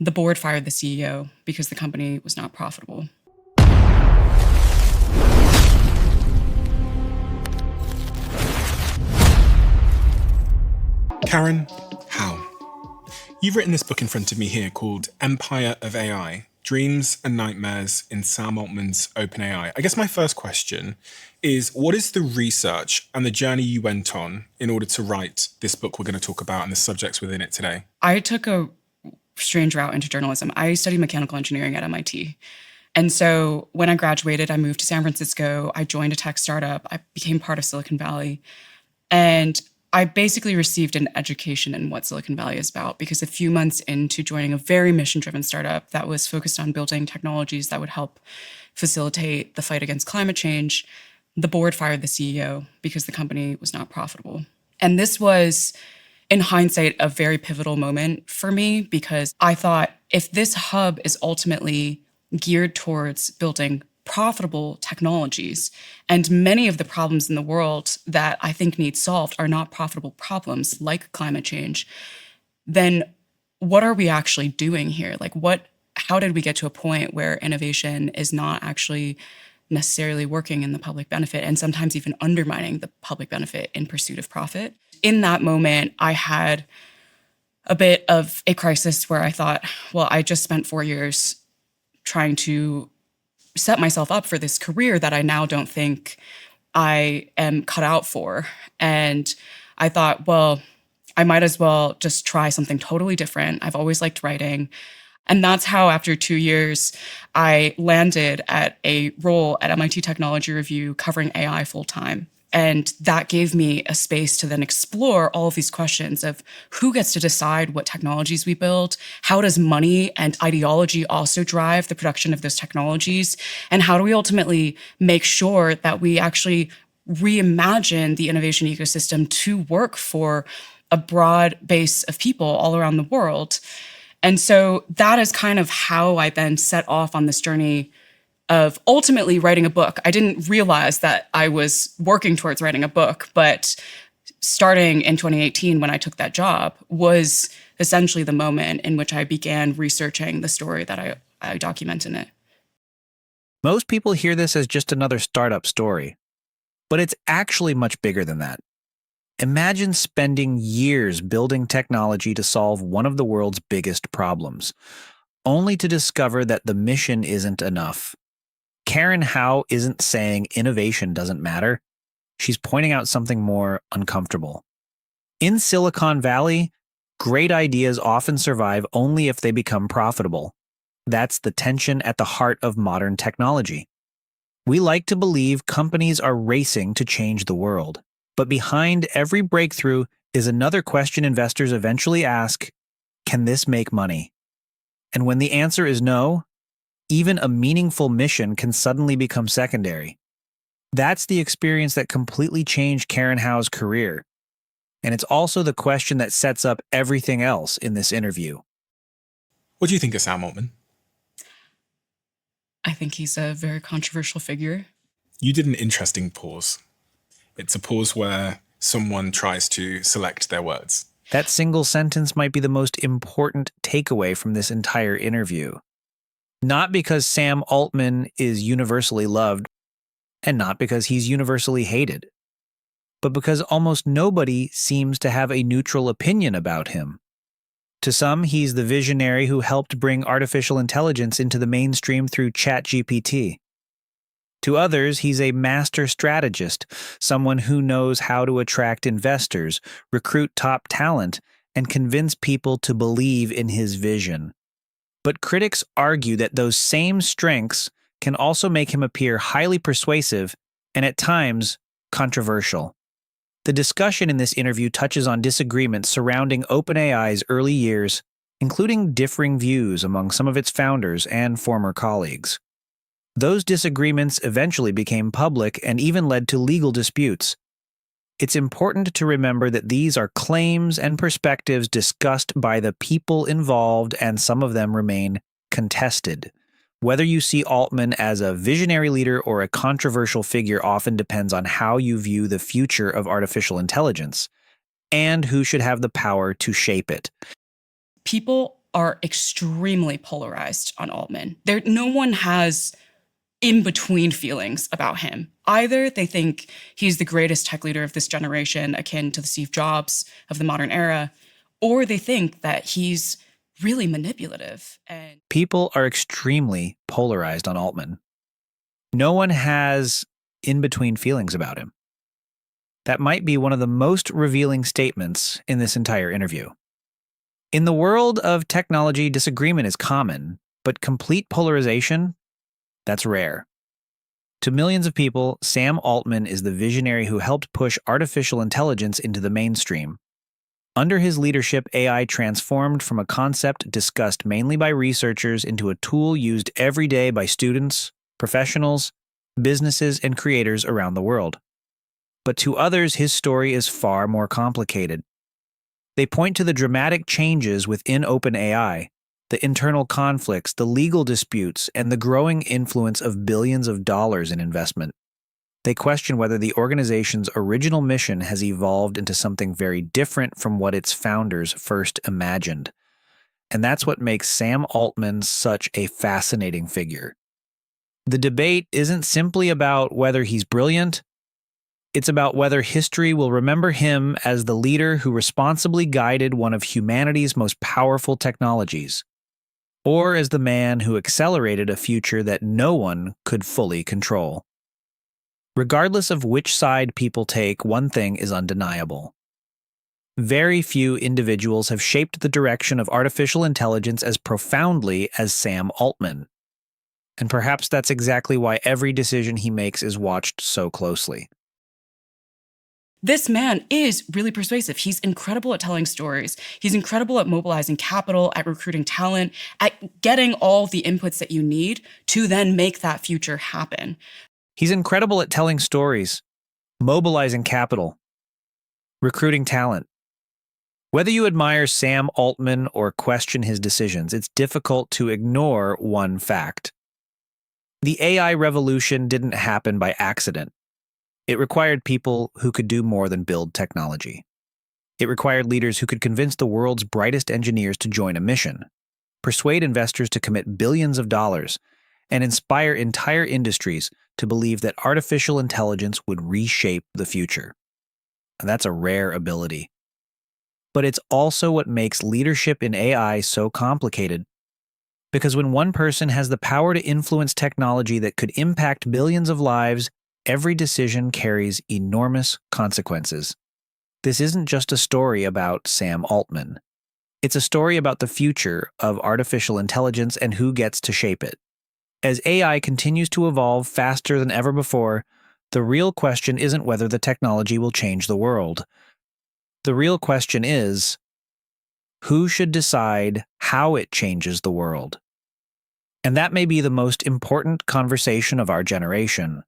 The board fired the CEO because the company was not profitable. Karen, how? You've written this book in front of me here called Empire of AI, Dreams and Nightmares in Sam Altman's OpenAI. I guess my first question is, what is the research and the journey you went on in order to write this book we're going to talk about and the subjects within it today? I took a strange route into journalism. I studied mechanical engineering at MIT. And so when I graduated, I moved to San Francisco. I joined a tech startup. I became part of Silicon Valley. And I basically received an education in what Silicon Valley is about, because a few months into joining a very mission-driven startup that was focused on building technologies that would help facilitate the fight against climate change, the board fired the CEO because the company was not profitable. And this was, in hindsight, a very pivotal moment for me, because I thought, if this hub is ultimately geared towards building profitable technologies, and many of the problems in the world that I think need solved are not profitable problems like climate change, then what are we actually doing here? How did we get to a point where innovation is not actually necessarily working in the public benefit, and sometimes even undermining the public benefit in pursuit of profit? In that moment, I had a bit of a crisis where I thought, well, I just spent 4 years trying to set myself up for this career that I now don't think I am cut out for. And I thought, well, I might as well just try something totally different. I've always liked writing. And that's how, after 2 years, I landed at a role at MIT Technology Review covering AI full time. And that gave me a space to then explore all of these questions of who gets to decide what technologies we build, how does money and ideology also drive the production of those technologies, and how do we ultimately make sure that we actually reimagine the innovation ecosystem to work for a broad base of people all around the world. And so that is kind of how I then set off on this journey of ultimately writing a book. I didn't realize that I was working towards writing a book, but starting in 2018 when I took that job was essentially the moment in which I began researching the story that I document in it. Most people hear this as just another startup story, but it's actually much bigger than that. Imagine spending years building technology to solve one of the world's biggest problems, only to discover that the mission isn't enough. Karen Howe isn't saying innovation doesn't matter. She's pointing out something more uncomfortable. In Silicon Valley, great ideas often survive only if they become profitable. That's the tension at the heart of modern technology. We like to believe companies are racing to change the world, but behind every breakthrough is another question investors eventually ask: can this make money? And when the answer is no, even a meaningful mission can suddenly become secondary. That's the experience that completely changed Karen Howe's career. And it's also the question that sets up everything else in this interview. What do you think of Sam Altman? I think he's a very controversial figure. You did an interesting pause. It's a pause where someone tries to select their words. That single sentence might be the most important takeaway from this entire interview. Not because Sam Altman is universally loved, and not because he's universally hated, but because almost nobody seems to have a neutral opinion about him. To some, he's the visionary who helped bring artificial intelligence into the mainstream through ChatGPT. To others, he's a master strategist, someone who knows how to attract investors, recruit top talent, and convince people to believe in his vision. But critics argue that those same strengths can also make him appear highly persuasive and, at times, controversial. The discussion in this interview touches on disagreements surrounding OpenAI's early years, including differing views among some of its founders and former colleagues. Those disagreements eventually became public and even led to legal disputes. It's important to remember that these are claims and perspectives discussed by the people involved, and some of them remain contested. Whether you see Altman as a visionary leader or a controversial figure often depends on how you view the future of artificial intelligence and who should have the power to shape it. People are extremely polarized on Altman. No one has in-between feelings about him. Either they think he's the greatest tech leader of this generation, akin to the Steve Jobs of the modern era, or they think that he's really manipulative. And people are extremely polarized on Altman. No one has in-between feelings about him. That might be one of the most revealing statements in this entire interview. In the world of technology, disagreement is common, but complete polarization, that's rare. To millions of people, Sam Altman is the visionary who helped push artificial intelligence into the mainstream. Under his leadership, AI transformed from a concept discussed mainly by researchers into a tool used every day by students, professionals, businesses, and creators around the world. But to others, his story is far more complicated. They point to the dramatic changes within OpenAI, the internal conflicts, the legal disputes, and the growing influence of billions of dollars in investment. They question whether the organization's original mission has evolved into something very different from what its founders first imagined. And that's what makes Sam Altman such a fascinating figure. The debate isn't simply about whether he's brilliant. It's about whether history will remember him as the leader who responsibly guided one of humanity's most powerful technologies, or as the man who accelerated a future that no one could fully control. Regardless of which side people take, one thing is undeniable. Very few individuals have shaped the direction of artificial intelligence as profoundly as Sam Altman. And perhaps that's exactly why every decision he makes is watched so closely. this man is really persuasive. He's incredible at telling stories. He's incredible at mobilizing capital, at recruiting talent, at getting all the inputs that you need to then make that future happen. He's incredible at telling stories, mobilizing capital, recruiting talent. Whether you admire Sam Altman or question his decisions, it's difficult to ignore one fact. The AI revolution didn't happen by accident. It required people who could do more than build technology. It required leaders who could convince the world's brightest engineers to join a mission, persuade investors to commit billions of dollars, and inspire entire industries to believe that artificial intelligence would reshape the future. And that's a rare ability. But it's also what makes leadership in AI so complicated. Because when one person has the power to influence technology that could impact billions of lives, every decision carries enormous consequences. This isn't just a story about Sam Altman. It's a story about the future of artificial intelligence and who gets to shape it. As AI continues to evolve faster than ever before, the real question isn't whether the technology will change the world. The real question is, who should decide how it changes the world? And that may be the most important conversation of our generation.